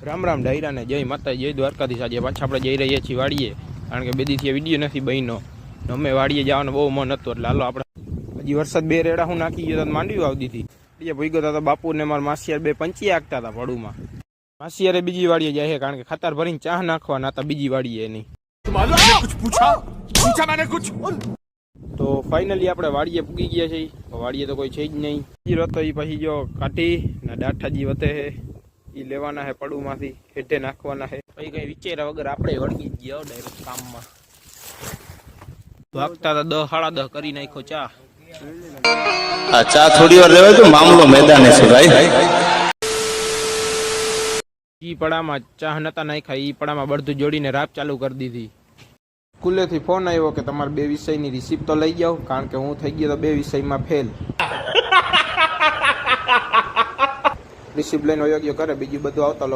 રામ રામ ડાયરા ને જય માતા જય દ્વારકાધીશ। આજે પાછા આપણે જઈ રહ્યા છીએ વાડીએ, કારણ કે બે દીથી વિડીયો નથી બન્યો। અમે વાડીએ જવાનું બહુ મન હતું, એટલે હાલો આપણે હજી વરસાદ બે રેડા હું નાખી ગયો તો માંડવી આવતી હતી। બીજે ભૂઈ ગયો તો બાપુ ને મારા માસિયાર બે પંચી આગતા હતા પડુમાં। માસિયારે બીજી વાડીએ જાય છે, કારણ કે ખાતર ભરીને ચા નાખવાના હતા બીજી વાડીએ એની। તો ફાઇનલી આપણે વાડીએ પૂગી ગયા છીએ। વાડીએ તો કોઈ છે જ નહીં। જીરો તો એ પછી જો કાઢી ને ડાઠાજી વતે છે એ લેવાના હે પડુમાંથી, હેઠે નાખવાના હે। પછી કઈ વિચાર્યા વગર આપણે વળગી જ ગયા ડાયરેક્ટ કામમાં। વાગતા તો 10 સાડા 10 કરી નાખ્યો ચા। આ ચા થોડી વાર લેવાય તો મામલો મેદાને છે ભાઈ। ઈ પડામાં ચા નતા નાખ્યા, ઈ પડામાં બળધું જોડીને રાપ ચાલુ કરી દીધી। સ્કૂલેથી ફોન આવ્યો કે તમારે 2 વિષયની રિસિપ્ટ તો લઈ જાઓ, કારણ કે હું થઈ ગયો તો 2 વિષયમાં ફેલ। રિસિપ્ટ લઈને યોગ્ય કરે, બીજું બધું આવતા